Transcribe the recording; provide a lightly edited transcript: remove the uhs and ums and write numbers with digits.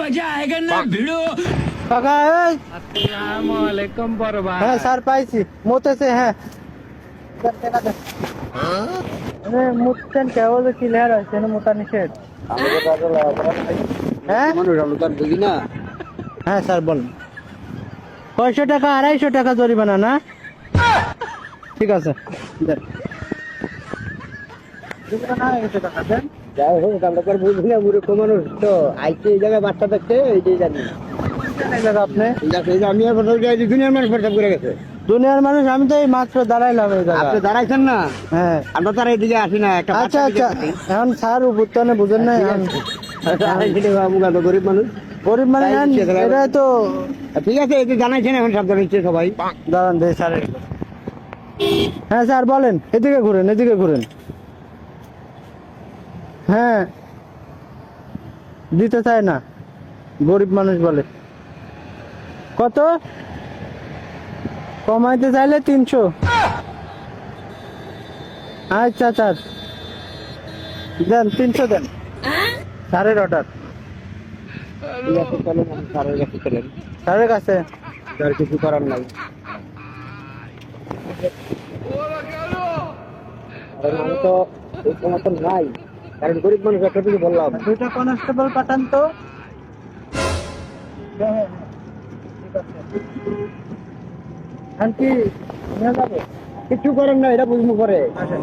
मजा आएगा ना भिड़ो। কাকা এই আসসালামু আলাইকুম বড় ভাই। হ্যাঁ স্যার পাইছি মোতেছে হ্যাঁ মুতছেন কেবল ক্লিয়ার হয়েছে না মোতা নিষেধ হ্যাঁ হ্যাঁ স্যার বলুন 500 টাকা 250 টাকা জরিমানা না ঠিক আছে দেন জরিমানা হয়ে গেছে টাকা দেন যাই হোক আমরা তো বুঝি না মূর্খ মানুষ তো আইতে এই জায়গায় বাচ্চা থাকতে এইটাই জানি আপনি এই যে আমি এখন দুনিয়ার মানুষ পেশাব করে গেছে দুনিয়ার মানুষ আমি তো এই মাত্র দাঁড়াইলাম এই আপনি জায়গায় দাঁড়াইছেন না হ্যাঁ আমরা তো আর এইদিকে আসি না একটা আচ্ছা আচ্ছা এখন স্যার উপরতনে বুঝেন না এখন গরিব মানুষ গরিব মানে তাই দিচ্ছে তাহলে। এটা তো ঠিক আছে এই যে জানাইছেন এখন সব জানাইছে সবাই দাঁড়ান দে স্যার হ্যাঁ স্যার বলেন এদিকে ঘুরেন এদিকে ঘুরেন হ্যাঁ দিতে চায় না গরিব মানুষ বলে কত কমাইতে চাইলে 300 আচ্ছা স্যার দেন 300 দেন স্যারের অর্ডার ঠিক আছে চলেন আমি স্যারের কাছে চলেন স্যারের কাছে স্যার কিছু করার নাই কারণ আমি তো এই সমর্থন নাই কারণ গরিব মানুষ একটা কিছু বললাম দুইটা কনস্টেবল পাঠান তো হ্যাঁ হ্যাঁ ঠিক আছে আন্টি নিয়ে যাবো কিছু করেন না এটা বুঝবো পরে আসেন